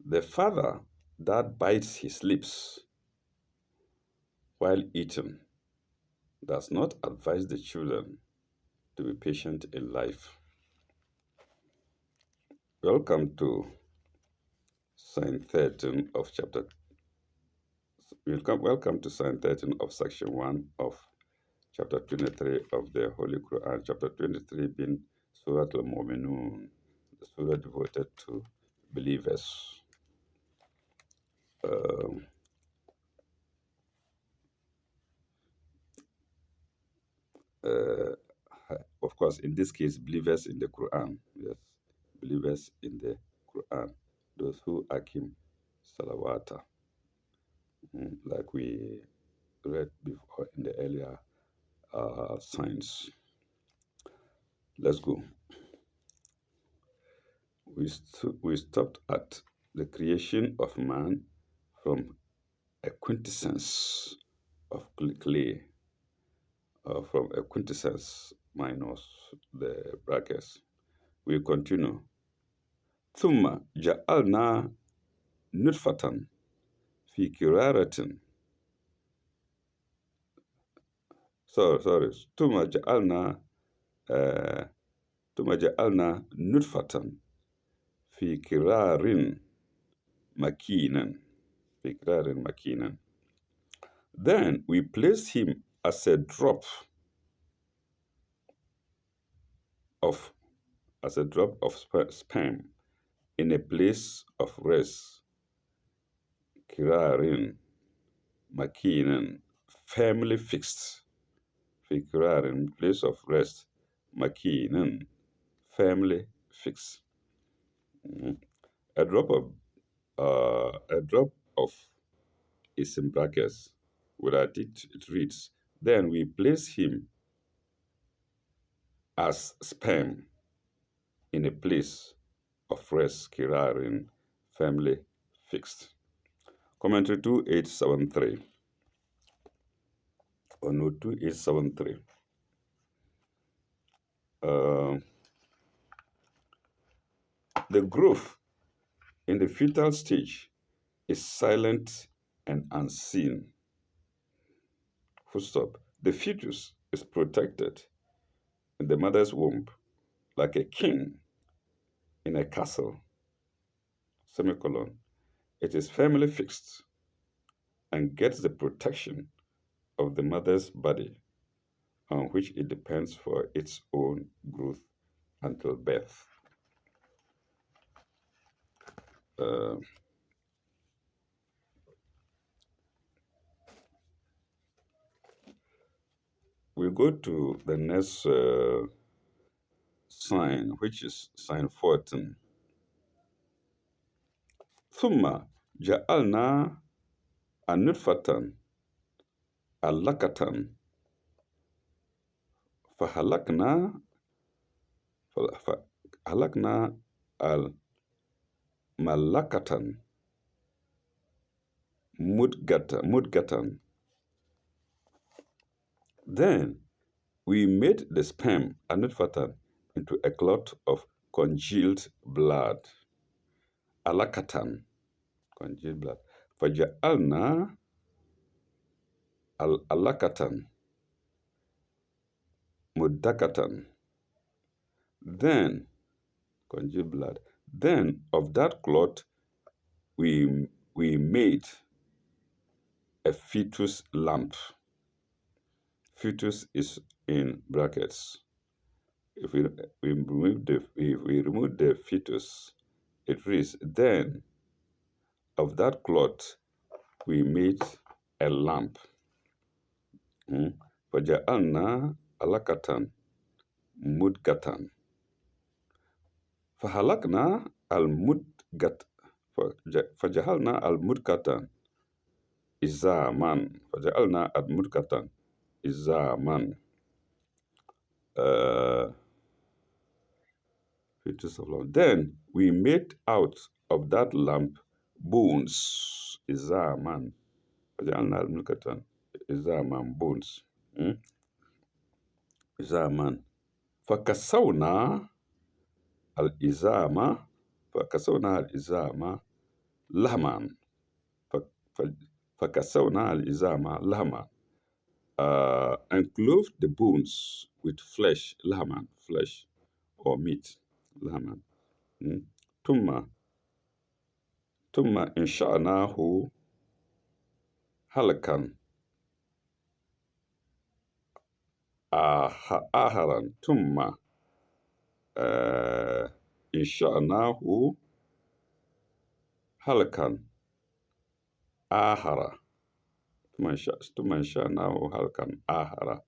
The father that bites his lips while eating does not advise the children to be patient in life. Welcome to sign 13 of chapter. Welcome to sign 13 of section 1 of chapter 23 of the Holy Quran. Chapter 23 being Surah Al-Mu'minun, the surah devoted to believers. Um, uh, of course, in this case, believers in the Quran. Yes, believers in the Quran. Those who akim salawata, like we read before in the earlier signs. Let's go. We stopped at the creation of man from a quintessence of clay, from a quintessence minus the brackets. We continue. ثم جعلنا نطفة في قرارة sorry ثم جعلنا آه ثم جعلنا نطفة في قرار مكينا في قرار مكينا. Then we placed him of as a drop of sperm in a place of rest, kirarin, makinan, firmly fixed. Kirarin, place of rest, makinan, firmly fixed. Mhm. A drop of is in brackets. Without it reads. Then we place him as sperm in a place of rest, kirarin, firmly fixed. Commentary 2873. Or no, 2873. The growth in the fetal stage is silent and unseen. Full stop. The fetus is protected in the mother's womb like a king in a castle. Semicolon. It is firmly fixed and gets the protection of the mother's body on which it depends for its own growth until birth. Uh, we go to the next sign, which is sign 14. ثم جعلنا النطفة علقة فهلكنا فهلكنا الملكة مدغة. Then we made the sperm النطفة into a clot of congealed blood. Alakatan, congealed blood. فجعلنا العلقة مدغة. Then congealed blood. Then of that clot we made a fetus lamp. Fetus is in brackets. If we remove the fetus, it reads, then of that cloth we made a lamp. فجعلنا علقة مدغة فهلكنا المدغة فجعلنا المدغة إزاما فجعلنا المدغة إزاما. Fetus of lamp. Then we made out of that lamp bones. Izaman. فجعلنا المدغة إزاما bones. إزاما فكسونا الإزامة لهما ف- ف- فكسونا العظام لهما, and clothed the bones with flesh, لهما, flesh or meat, لهما. Mm. ثم ثم انشأناه حلقا آخر, ثم انشأناه حلقا آخر, ثم انشأناه حلقا آخر,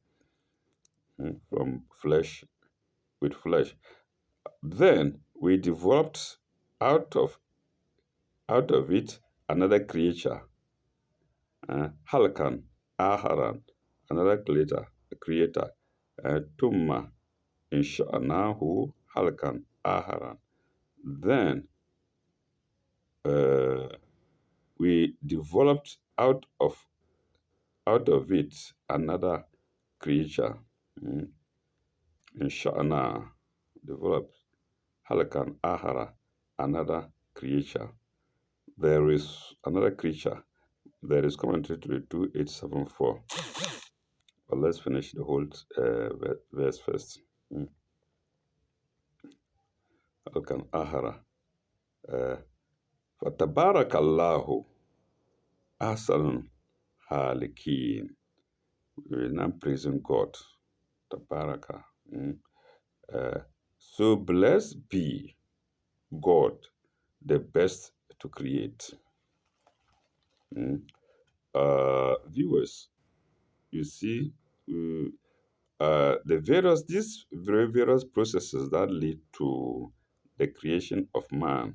from flesh with flesh. Then we developed out of it another creature, Halkan, Aharan, another creator, Tumma, Insha'anahu, Halkan, Aharan. Then uh, we developed out of it another creature, mm, Insha'ana, developed Halkan, Ahara, another creature. There is another creature. There is commentary to the 2874. But let's finish the whole verse first. Mm. Halkan Ahara. Uh, فَتَبَارَكَ اللَّهُ أَحْسَنُ الْخَالِقِينَ. We are now praising God. Tabaraka. Mm. So blessed be God, the best to create. Mm. Viewers, you see, these very various processes that lead to the creation of man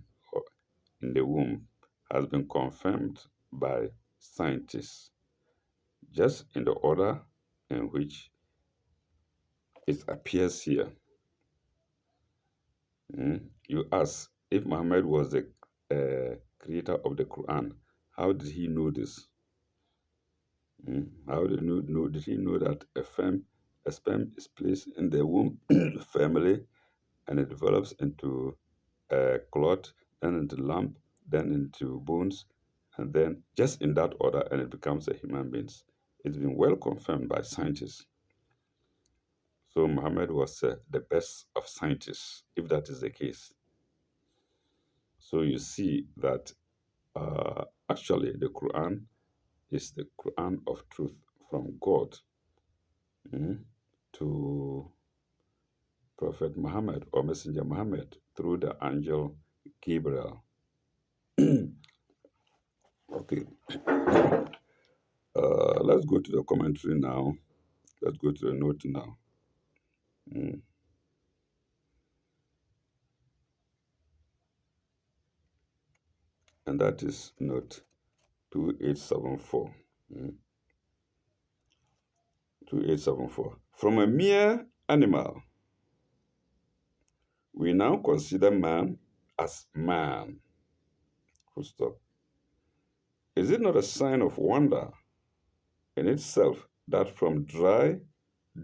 in the womb has been confirmed by scientists, just in the order in which it appears here. You ask, if Muhammad was the creator of the Quran, how did he know this? How did he know that a sperm is placed in the womb family, and it develops into a clot, then into lump, then into bones, and then just in that order, and it becomes a human being? It's been well confirmed by scientists. So Muhammad was the best of scientists, if that is the case. So you see that actually the Quran is the Quran of truth from God, to Prophet Muhammad or Messenger Muhammad through the angel Gabriel. Okay, let's go to the commentary now. Let's go to the note now. Mm. And that is note 2874. 2874. From a mere animal, we now consider man as man. Full stop. Is it not a sign of wonder in itself that from dry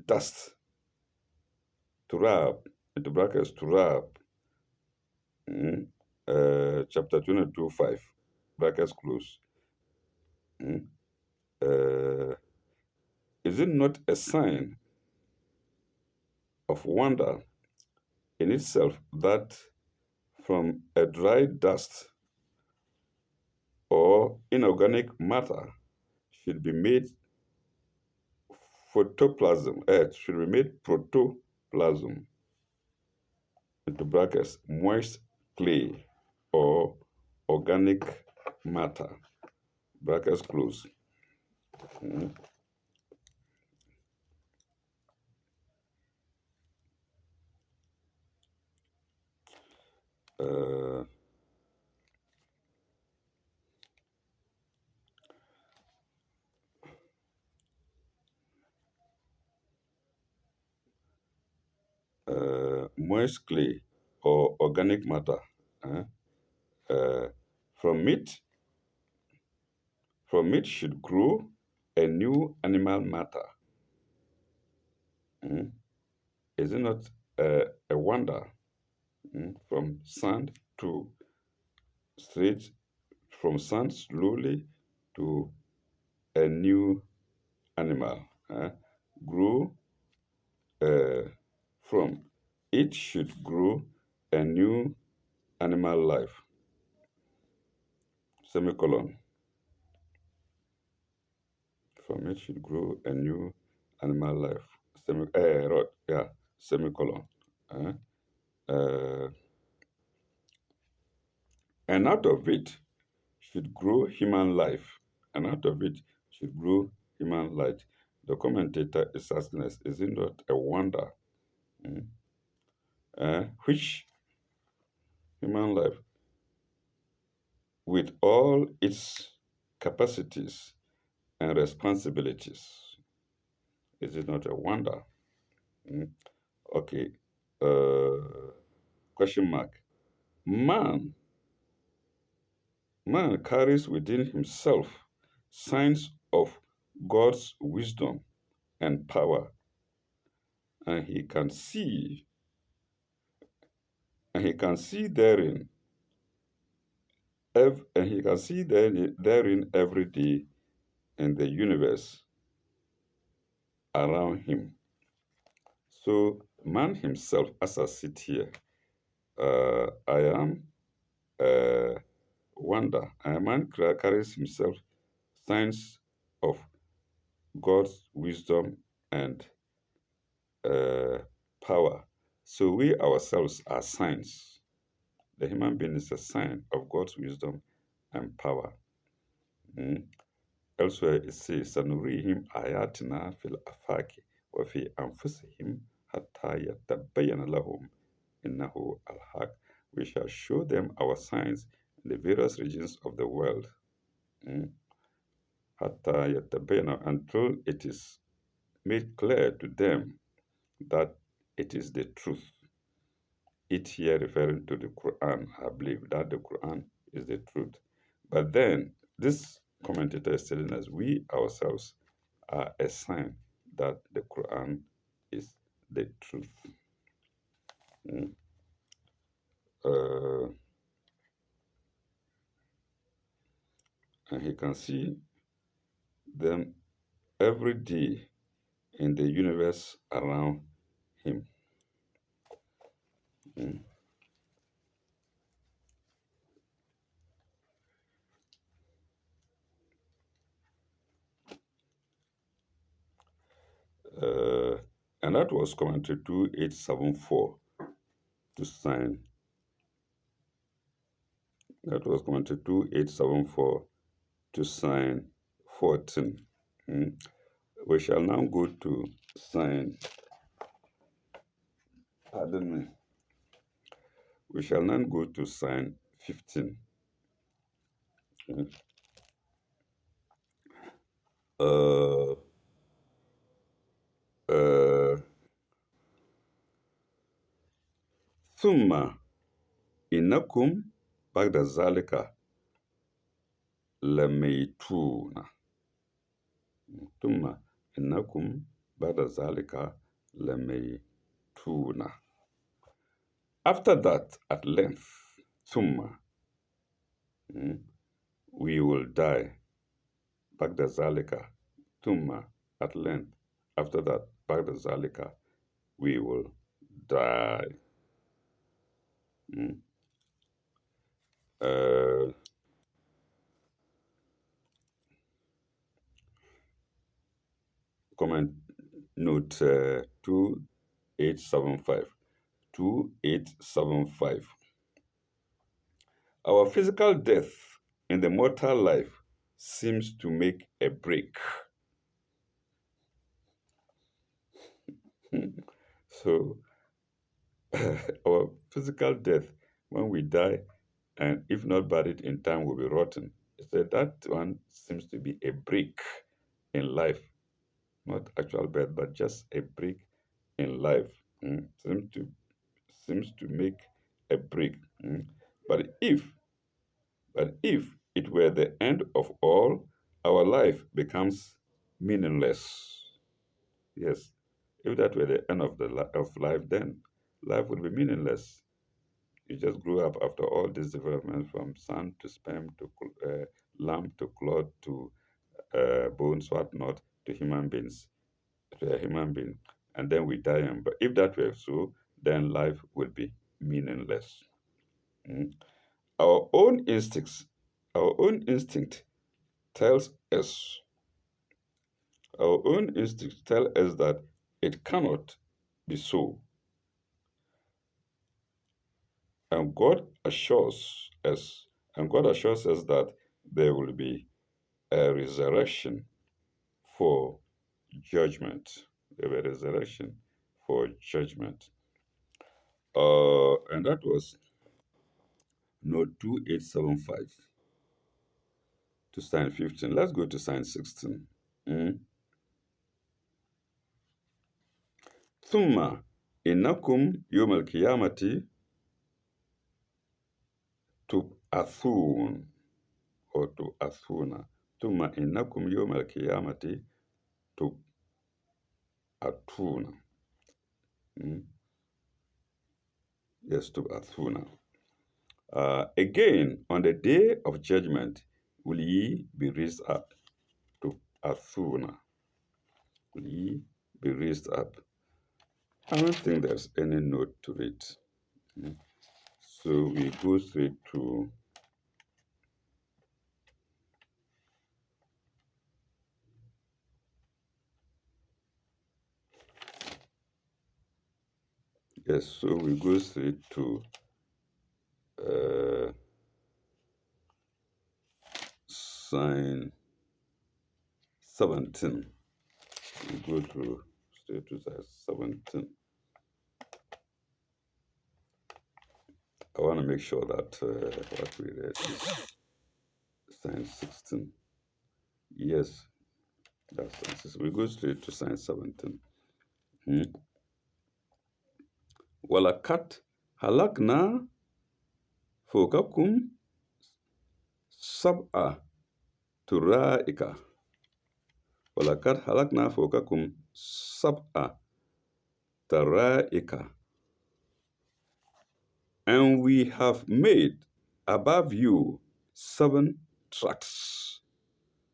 dust, turab, into brackets, turab, chapter 22, 5, brackets close. Uh, is it not a sign of wonder in itself that from a dry dust or inorganic matter should be made photoplasm, should be made protoplasm, into brackets, moist clay or organic matter, brackets close. Mm. Uh, Moist clay or organic matter. Uh, uh, from it, should grow a new animal matter. Is it not a wonder? From sand to straight from sand slowly to a new animal. Grow uh, from it should grow a new animal life. Semicolon. From it should grow a new animal life. Yeah, semicolon. Uh, uh, and out of it should grow human life. And out of it should grow human light. The commentator is asking us, is it not a wonder? Mm, which human life, with all its capacities and responsibilities, is it not a wonder? Mm, okay. Uh, question mark. Man, man carries within himself signs of God's wisdom and power, and he can see, and he can see therein, and he can see therein every day in the universe around him. So, man himself, as I sit here, I am a wonder. A man carries himself signs of God's wisdom and uh, power. So we ourselves are signs. The human being is a sign of God's wisdom and power. Mm. Elsewhere it says, "Sanurihim ayatina fil afaki wa fi anfusihim hatta yatabayyana lahum innahu al-haq." We shall show them our signs in the various regions of the world. Mm. Hatta yatabayyana, until it is made clear to them that it is the truth. It here referring to the Quran, I believe that the Quran is the truth. But then this commentator is telling us we ourselves are a sign that the Quran is the truth. Mm. Uh, and he can see them every day in the universe around him. Mm. Uh, and that was commentary 2874 to sign. That was commentary 2874 to sign 14. Mm. We shall now go to sign, pardon me, we shall now go to sign 15. Mm. Uh, uh, ثم إنكم بعد ذلك لميتون. ثم إنكم بعد ذلك لميتون. After that, at length, ثم, we will die. بعد ذلك, ثم, at length. After that, بعد ذلك, we will die. Mm. Uh, comment note 2875. 2875. Our physical death in the mortal life seems to make a break. So, our physical death, when we die, and if not buried in time, will be rotten. So that one seems to be a break in life, not actual birth, but just a break in life. Seems to make a break. But if but if it were the end of all, our life becomes meaningless. Yes, if that were the end of of life, then life would be meaningless. We just grew up after all this development from sand to sperm to lamb to cloth to bones, whatnot, to human beings, to a human being, and then we die. But if that were so, then life would be meaningless. Mm. Our own instincts, our own instinct tells us, our own instincts tell us that it cannot be so. And God assures us, and God assures us that there will be a resurrection for judgment. There will be a resurrection for judgment. And that was note 2875 to sign 15. Let's go to sign 16. Mm. ثم إنكم يوم القيامة تبعثون or تبعثون ثم إنكم يوم القيامة تبعثون. Mm. Yes, تبعثون. Again, on the day of judgment, will ye be raised up to Athuna? Will ye be raised up? I don't think there's any note to it. Mm. So we go straight to yes. So we go straight to uh, sign 17. We go to straight to sign 17. I want to make sure that what we read is sign 16. Yes, that's sign 16. We go straight to sign 17. Hmm. ولقد خلقنا فوقكم سبع طرائق ولقد خلقنا فوقكم سبع طرائق and we have made above you seven tracks.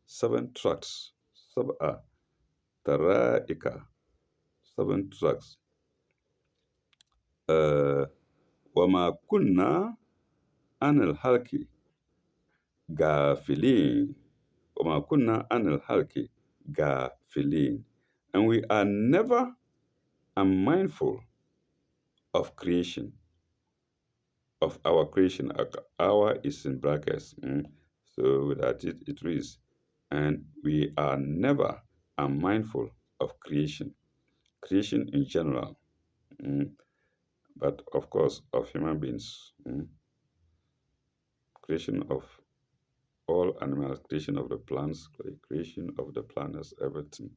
Seven tracks. سبع طرائق. Seven tracks. وما كنا عن الحلق غافلين وما كنا عن الحلق غافلين and we are never unmindful of creation, of our creation. Our is in brackets. So that it reads, and we are never unmindful of creation. Creation in general, but of course of human beings. Creation of all animals, creation of the plants, creation of the planets, everything.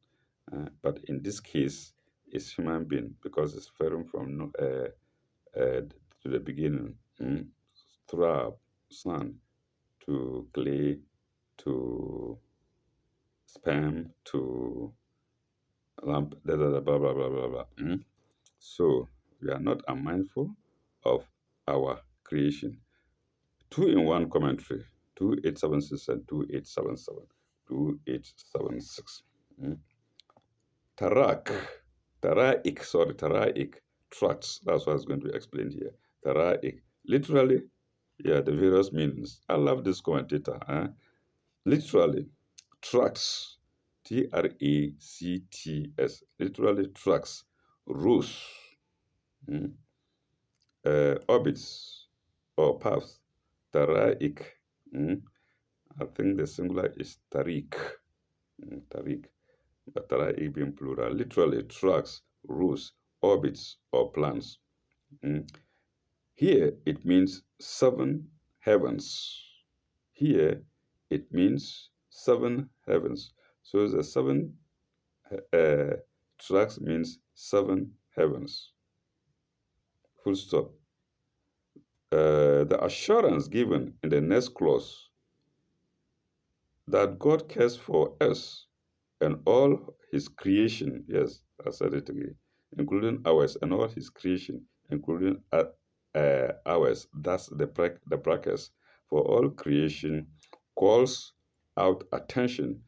But in this case, it's human being because it's referring from to the beginning, through sun to clay to sperm to lamp, blah, blah, blah, blah, blah. So we are not unmindful of our creation. 2-in-1 commentary, 2876 and 2877. 2876. Tarak, Taraik, tracts. That's what is going to be explained here. Taraik, literally, yeah, the various meanings. I love this commentator. Literally, tracts, Tracts, literally tracts, rows, orbits, or paths. Taraik, I think the singular is Tariq, Tariq, but Taraik being plural. Literally tracks, rows, orbits, or plans. Here it means seven heavens. Here it means seven heavens. So the seven tracks means seven heavens. Full stop. The assurance given in the next clause that God cares for us and all his creation, yes, I said it again, including ours and all his creation, including hours. That's the brackets for all creation calls out attention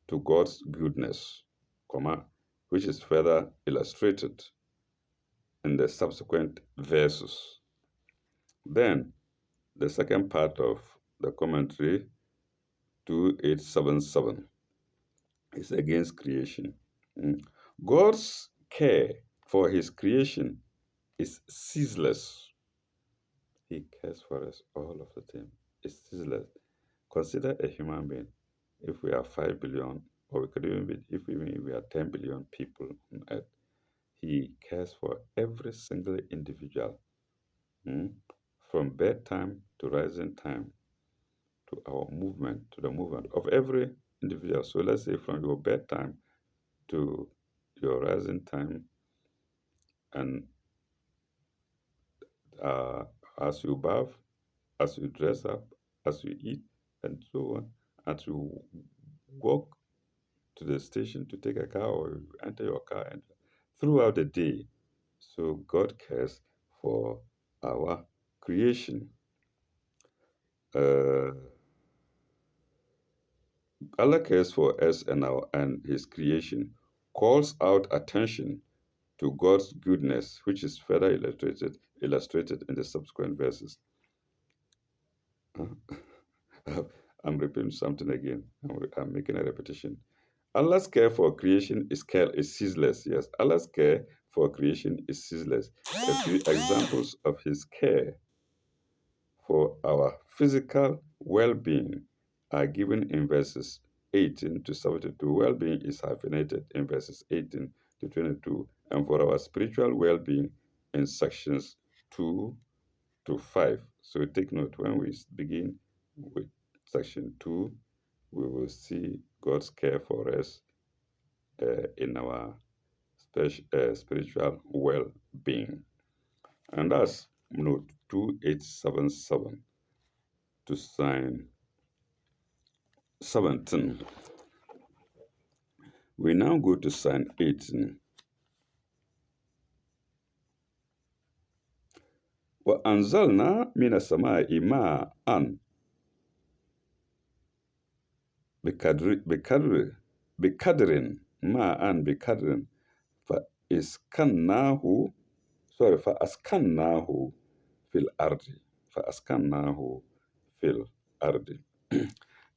to God's goodness, comma, which is further illustrated in the subsequent verses. Then the second part of the commentary 2877 is against creation. Mm. God's care for his creation is ceaseless. He cares for us all of the time. It's ceaseless. Consider a human being. If we are 5 billion, or we could even be, if we are 10 billion people on earth, he cares for every single individual, mm, from bedtime to rising time to our movement, to the movement of every individual. So let's say from your bedtime to your rising time, and uh, as you bath, as you dress up, as you eat, and so on, as you walk to the station to take a car or you enter your car, and throughout the day. So God cares for our creation. Uh, Allah cares for us and His creation, calls out attention to God's goodness, which is further illustrated in the subsequent verses. I'm repeating something again. I'm making a repetition. Allah's care for creation is ceaseless. Yes, Allah's care for creation is ceaseless. A few examples of His care for our physical well-being are given in verses 18 to 72. Well-being is hyphenated in verses 18 to 22, and for our spiritual well-being in sections 2 to 5. So take note, when we begin with section 2, we will see God's care for us in our spiritual well-being. And that's note 2877 to sign 17. We now go to sign 18. وأنزلنا من السماء ماء بقدر ماء بقدر فأسكناه فأسكناه في الأرض فأسكناه في الأرض.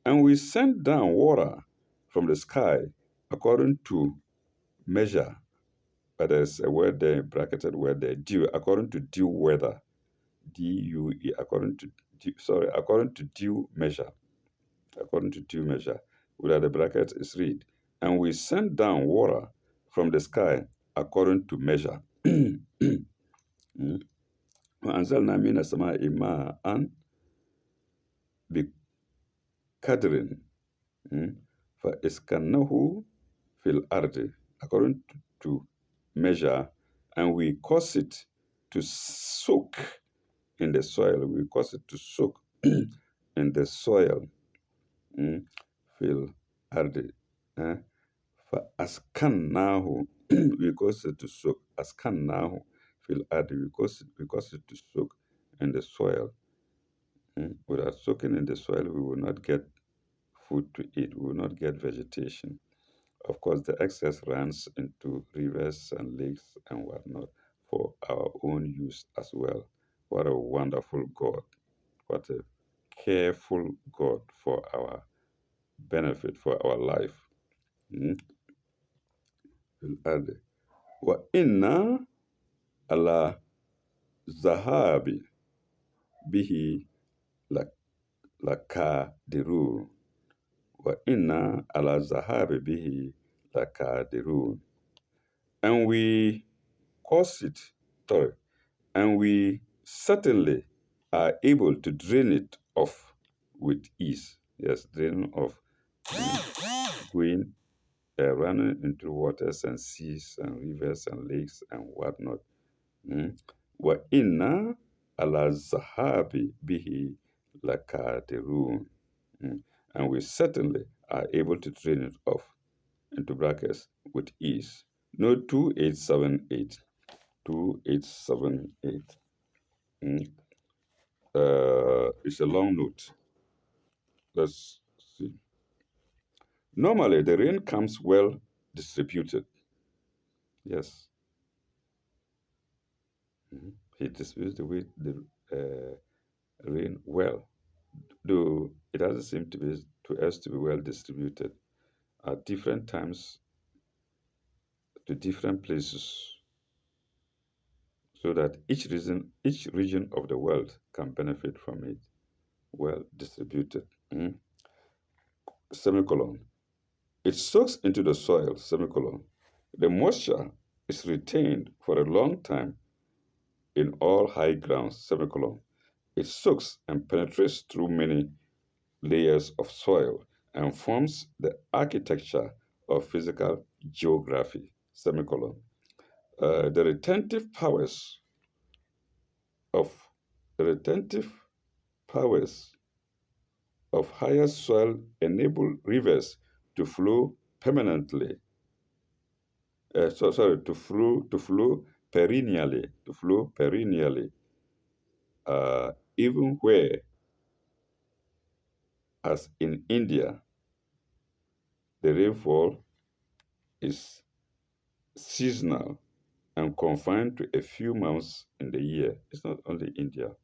And we sent down water from the sky according to measure, but there's a word there, bracketed word there, due, according to due weather, D-U-E, according to due measure, according to due measure, without the bracket is read, and we sent down water from the sky according to measure. وأنزلنا من السماء ماء بقدر فأسكنه في الأرض, according to measure, and we cause it to soak in the soil. We cause it to soak in the soil. في الأرض. فأسكناه, we cause it to soak. أسكناه في الأرض, we cause it to soak in the soil. Without soaking in the soil, we will not get food to eat. We will not get vegetation. Of course, the excess runs into rivers and lakes and whatnot for our own use as well. What a wonderful God. What a careful God for our benefit, for our life. وَإِنَّا عَلَى ذَهَابِ بِهِ لَقَادِرُونَ وَإِنَّا عَلَى ذَهَابِ بِهِ لَقَادِرُونَ. And we cause it, and we certainly are able to drain it off with ease. Yes, draining off, going, running into waters and seas and rivers and lakes and whatnot. وَإِنَّا عَلَى الذَّهَابِ بِهِ لَقَادِرُونَ. And we certainly are able to drain it off, into brackets, with ease. Note 2878. 2878. Mm. It's a long note. Let's see. Normally, the rain comes well distributed. Yes. Mhm. He distributes the rain well, though it doesn't seem to be to us to be well distributed at different times to different places, so that each region of the world can benefit from it. Well distributed. Mm. Semicolon. It soaks into the soil. Semicolon. The moisture is retained for a long time in all high grounds. Semicolon. It soaks and penetrates through many layers of soil and forms the architecture of physical geography. Semicolon. The retentive of the retentive powers of higher soil enable rivers to flow permanently. To flow perennially, even where, as in India, the rainfall is seasonal and confined to a few months in the year. It's not only India,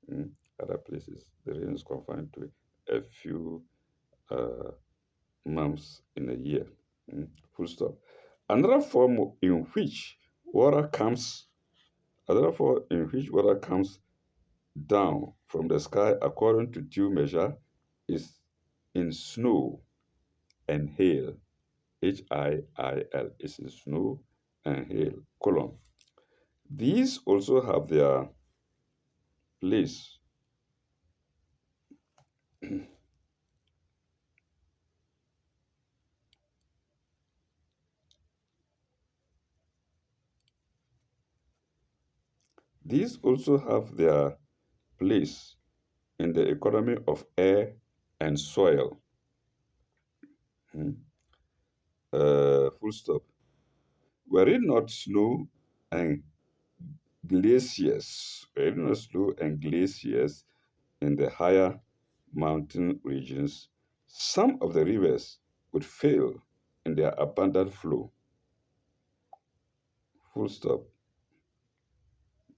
mm, other places. The rain is confined to a few uh, months in a year. Full stop. Another form in which water comes, another form in which water comes down from the sky according to due measure is in snow and hail. Hiil is in snow and hail. Colon. These also have their place. These also have their place in the economy of air and soil. Mm. Full stop. Were it not snow and glaciers in the higher mountain regions, some of the rivers would fail in their abundant flow. Full stop.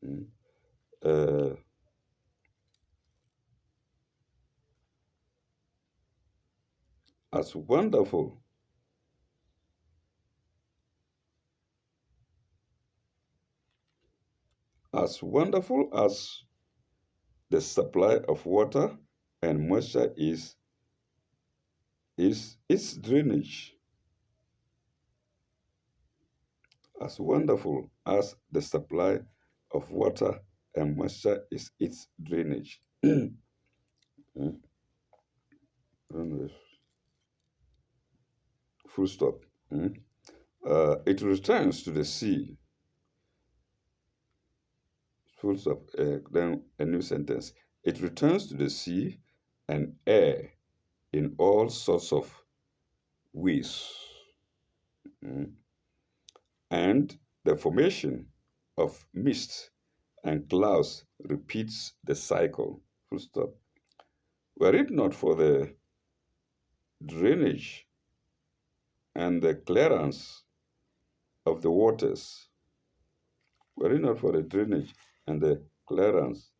Mm. Uh, as wonderful as the supply of water and moisture is its drainage. As wonderful as the supply of water and moisture is its drainage. Mm. Full stop. Mm. It returns to the sea. Full stop. Then a new sentence. It returns to the sea and air in all sorts of ways. Mm. And the formation of mist and clouds repeats the cycle. Full stop. Were it not for the drainage and the clearance of the waters, were it not for the drainage and the clearance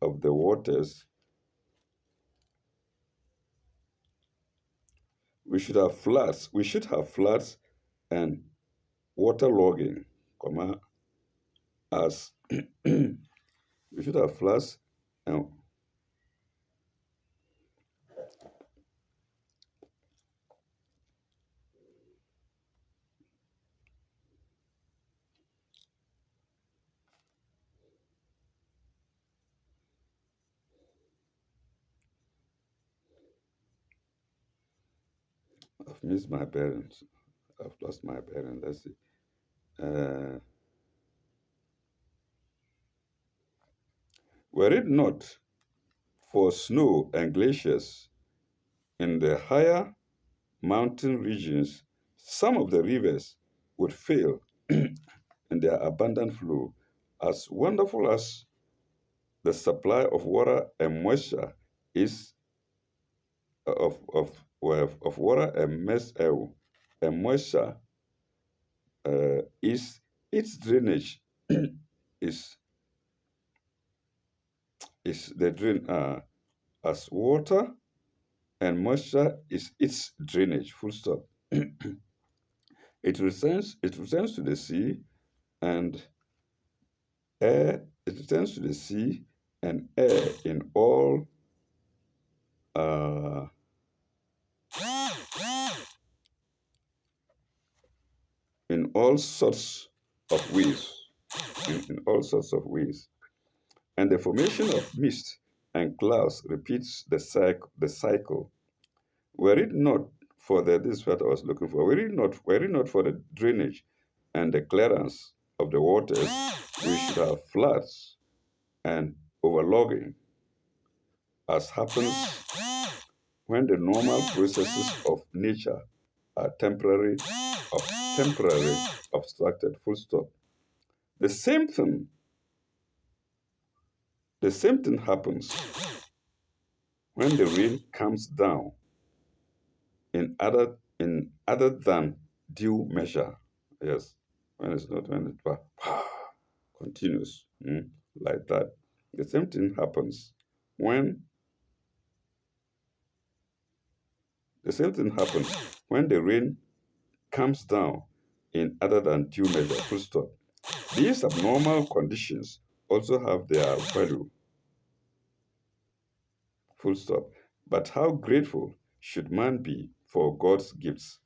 of the waters, we should have floods. We should have floods and waterlogging, as we should have floods and I've missed my bearings. I've lost my bearings. Let's see. Uh, were it not for snow and glaciers in the higher mountain regions, some of the rivers would fail in their abundant flow. As wonderful as the supply of water and moisture is of water and moisture is its drainage is the drain as water and moisture is its drainage. Full stop. It returns to the sea and air. It returns to the sea and air uh, in all sorts of ways. In all sorts of ways. And the formation of mist and clouds repeats the cycle. Were it not for this is what I was looking for. Were it not for the drainage and the clearance of the waters, we should have floods and overlogging, as happens when the normal processes of nature are temporarily obstructed. Full stop. The same thing, the same thing happens when the rain comes down in other than due measure. Yes, when it continues like that. The same thing happens when the same thing happens when the rain comes down in other than due measure. Full stop. These abnormal conditions also have their value. Full stop. But how grateful should man be for God's gifts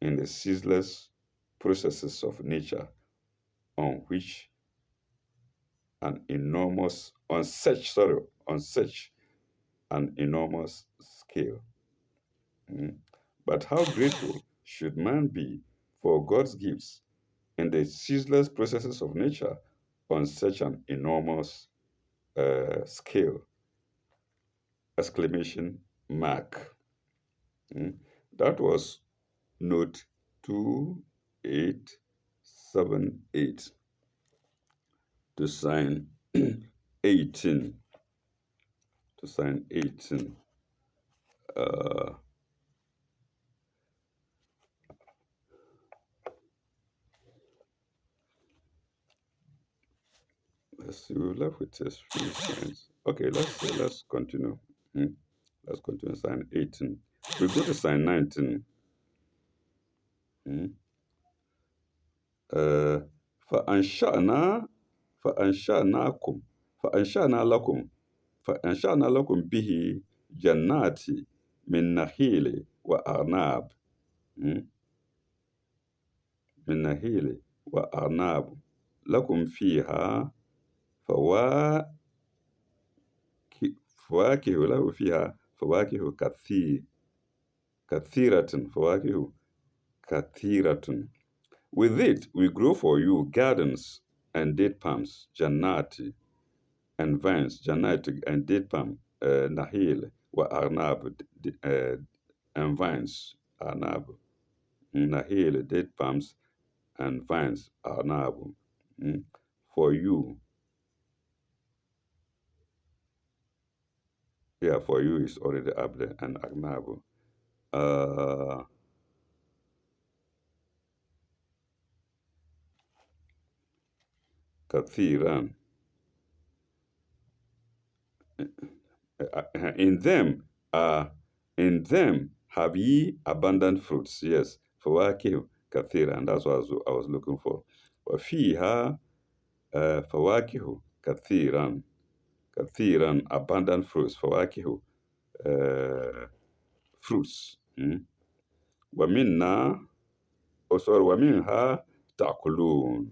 in the ceaseless processes of nature on which an enormous on such an enormous scale. Mm. But how grateful should man be for God's gifts in the ceaseless processes of nature on such an enormous scale? Exclamation mark. Mm. That was note 2878 to sign 18. To sign 18. Uh, let's see, we're left with just few signs. Okay, let's continue. Hmm. Let's continue sign 18. We go to sign 19. Hmm. Uh, فأنشأنا فأنشأناكم فأنشأنا لكم فأنشأنا لكم به جنات من نخيل وأعناب. Hmm. من نخيل وأعناب لكم فيها فواكه له فيها فواكه فواكه كثيرة. With it we grow for you gardens and date palms, jannati, and vines, jannati and date palm, nahil, wa arnab, and vines, arnab, nahil, date palms, and vines, arnab. Mm. For you, yeah, for you is already up there, and arnab. Uh, kathiran. In them are in them have ye abundant fruits. Yes, fawakih kathira, and that's what I was looking for. وفيها فواكه kathiran, abundant fruits. فواكه fruits. ومنها ومنها تأكلون,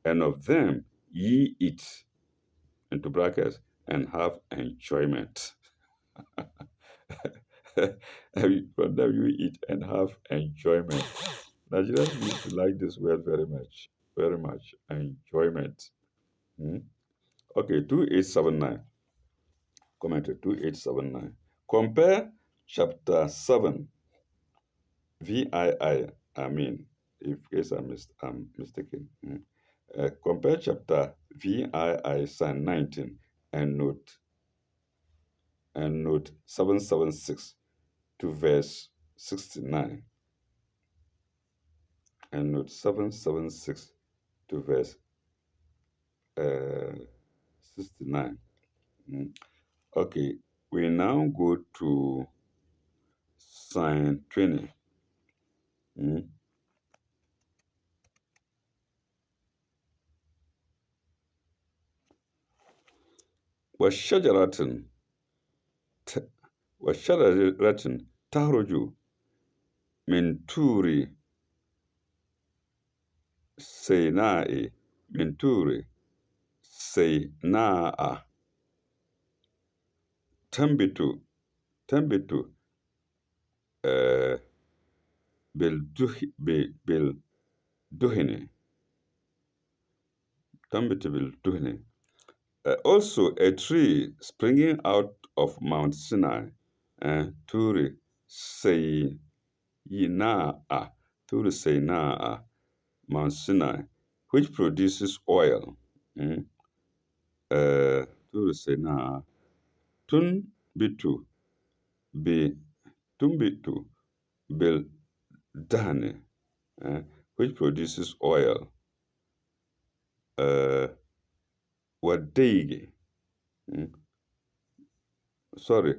and of them ye eat, into brackets, and have enjoyment. From them you eat and have enjoyment. Nigerians used to like this word very much. Very much. Enjoyment. Hmm? Okay, 2879. Commentary 2879. Compare chapter 7, VII, I mean, if case I'm mistaken. Compare chapter VII, Psalm 19, and note 776 to verse 69. And note 776 to verse 69. Mm. Okay, we now go to sign 20. Mm. وشجرة ت- وشجرة تخرج من طور سيناء من طور سيناء تنبت تنبت آه، بالدهن تنبت بالدهن. Also, a tree springing out of Mount Sinai, Turi Seinaa, Turi Seinaa, Mount Sinai, which produces oil. Mm, Turi Seinaa, Tun Bitu, Bi Tumbitu, Bil Dahane, which produces oil. Wadeige, mm, sorry,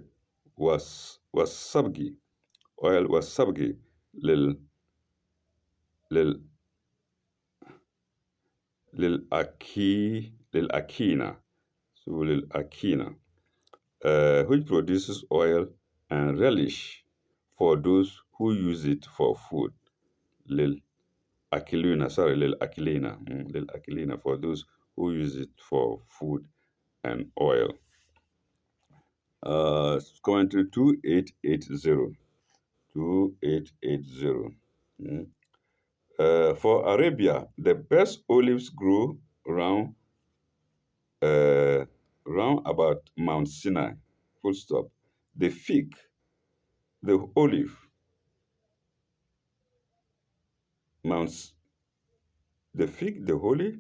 was Sabgi, oil was Sabgi, lil lil للأكينة so للأكينة which produces oil and relish for those who use it for food للأكلين للأكلين for those who use it for food and oil. Commentary 2880. 2880. For Arabia, the best olives grow around uh, round about Mount Sinai, full stop. The fig, the olive, Mount, the fig, the holy,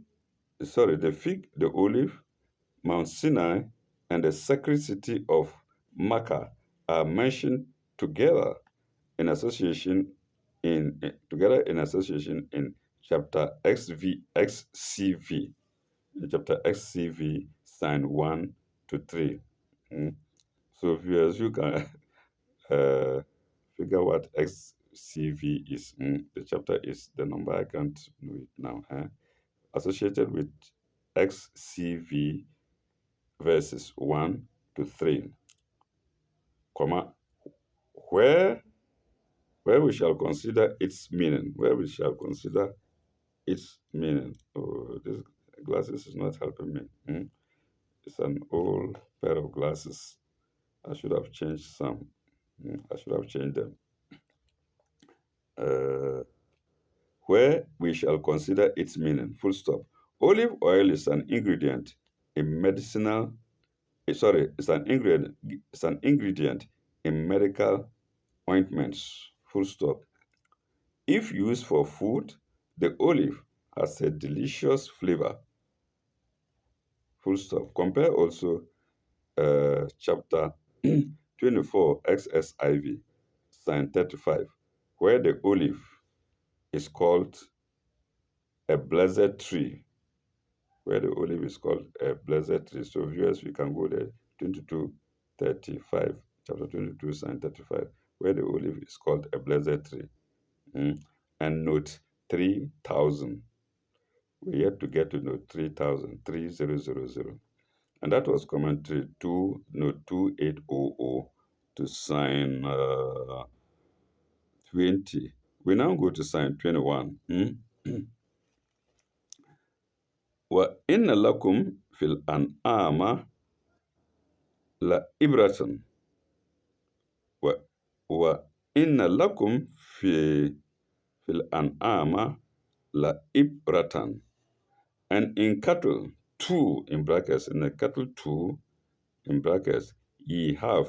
sorry, the fig, the olive, Mount Sinai, and the sacred city of Makkah are mentioned together in association in chapter XCV, in chapter XCV, sign 1 to 3. Mm. So viewers, you can uh, figure what XCV is. The chapter is the number, I can't know it now. Associated with XCV verses 1 to 3, comma, where where we shall consider its meaning. Where we shall consider its meaning. Oh, this glasses is not helping me. It's an old pair of glasses. I should have changed some. I should have changed them. Uh, where we shall consider its meaning. Full stop. Olive oil is an ingredient in medicinal. Sorry, It's an ingredient in medical ointments. Full stop. If used for food, the olive has a delicious flavor. Full stop. Compare also chapter 24 XSIV, sign 35, where the olive is called a blessed tree, where the olive is called a blessed tree. So viewers, we can go there, 22:35, chapter 22, sign 35, where the olive is called a blessed tree. And note 3000. We yet to get to note 3000, 3000. And that was commentary 2, note 2800 to sign 20. We now go to sign 21. وَإِنَّ لَكُمْ فِي الْأَنْعَامَ لَإِبْرَةً وَإِنَّ لَكُمْ في الْأَنْعَامَ لَإِبْرَةً. And in cattle, two in brackets, in the cattle two in brackets, ye have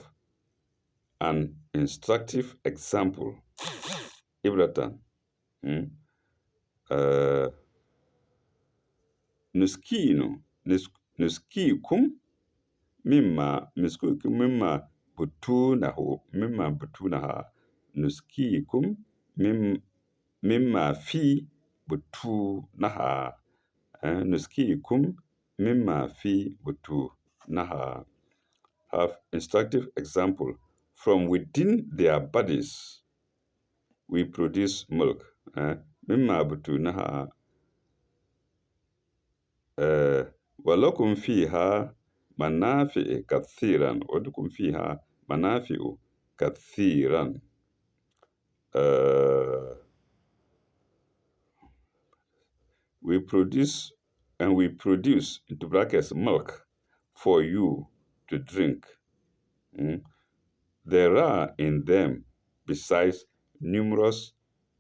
an instructive example. Ibratan. Nuskino, nuskikum مما بطونها نسقيكم مما في بطونها نسقيكم مما في بطونها. Have instructive example. From within their bodies, we produce milk. مما بطونها ولكم فيها منافع كثيرا ولكم فيها منافع كثيرا. We produce into brackets milk for you to drink. There are in them besides numerous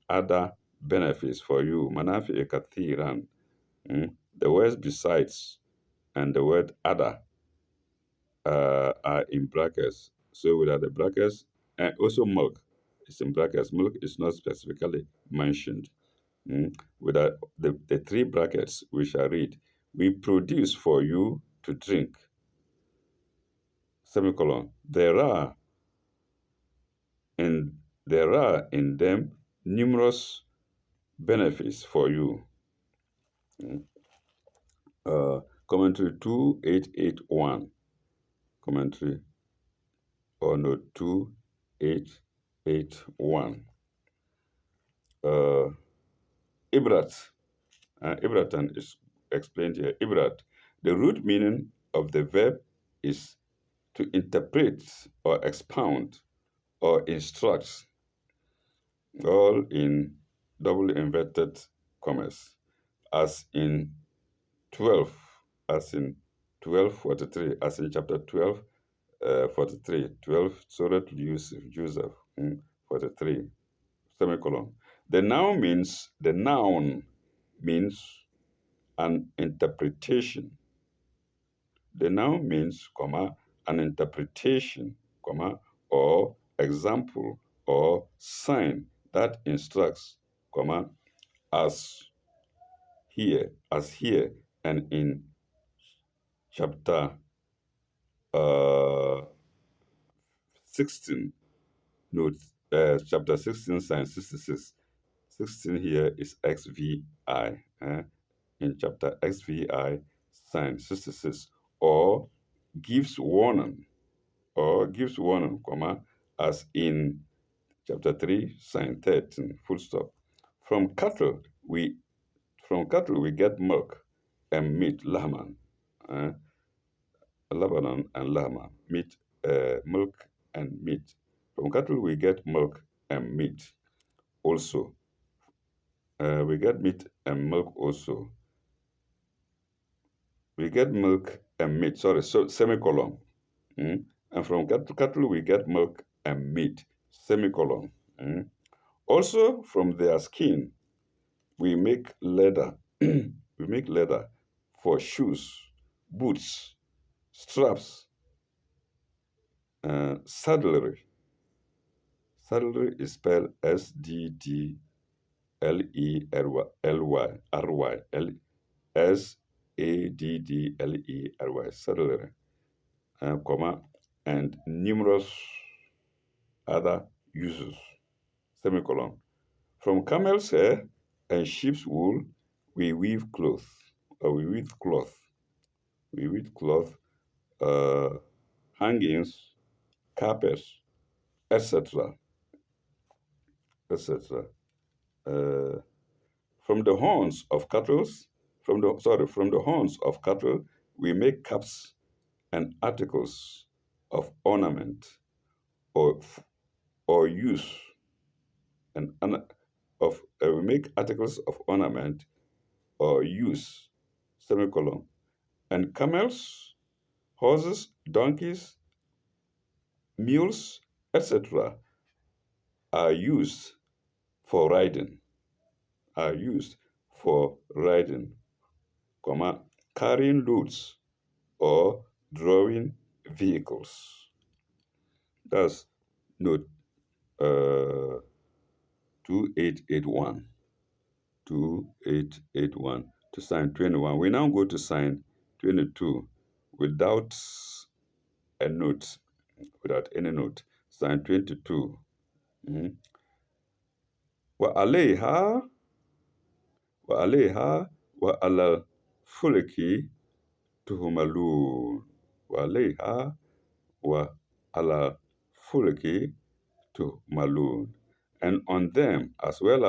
other benefits for you. منافع كثيرا. The words besides and the word other are in brackets. So without the brackets, and also milk is in brackets. Milk is not specifically mentioned. Without the three brackets, we shall read, we produce for you to drink, semicolon. There are in them numerous benefits for you. Commentary 2881. Commentary or note 2881. Ibrat. Ibratan is explained here. Ibrat. The root meaning of the verb is to interpret or expound or instruct, all in double inverted commas, as in 12, as in 12:43, as in chapter 12, 43, 12, Surah Joseph, 43, semicolon. The noun means an interpretation. The noun means, comma, an interpretation, comma, or example or sign that instructs, comma, as here, and in chapter 16, note, chapter 16, sign 66. 16 here is XVI, in chapter XVI, sign 66, or gives warning, comma, as in chapter 3, sign 13, full stop. From cattle we get milk and meat, lahman, Lebanon and lahman, meat, milk and meat. From cattle we get milk and meat. Also, we get meat and milk also. We get milk and meat. Sorry, so semicolon. And from cattle we get milk and meat. Semicolon. Also, from their skin we make leather. We make leather for shoes, boots, straps, saddlery. Saddlery is spelled Saddlery. Saddlery, comma, and numerous other uses, semicolon. From camel's hair and sheep's wool, we weave cloth, hangings, carpets, etc., etc. From the horns of cattle, we make caps and articles of ornament or use and we make articles of ornament or use, semicolon. And camels, horses, donkeys, mules, etc. are used for riding, comma, carrying loads or drawing vehicles. That's note 2881. 2881 to sign 21. We now go to sign 22 without a note, without any note. Sign 22. Mm. وعليها وعليها وعلى الفلك تهملون وعليها وعلى الفلك تهملون, and on them as well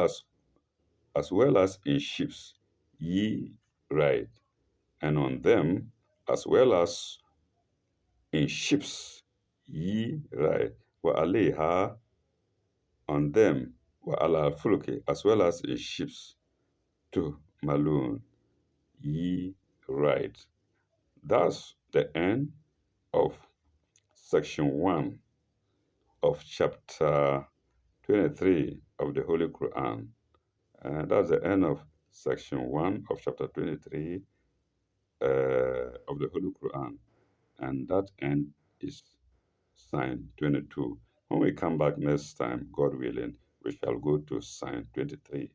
as in ships ye ride, and on them as well as in ships ye ride. وعليها, on them, وعلى الفلك, as well as in ships to Malun ye ride. That's the end of section 1 of chapter 23 of the Holy Quran. That's the end of section 1 of chapter 23 of the Holy Quran. And that end is sign 22. When we come back next time, God willing, we shall go to sign 23,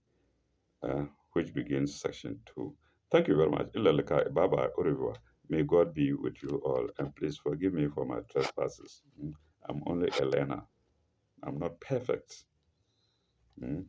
which begins section 2. Thank you very much. Ilalika, bye bye, au revoir. May God be with you all, and please forgive me for my trespasses. I'm only a learner. I'm not perfect. Mm.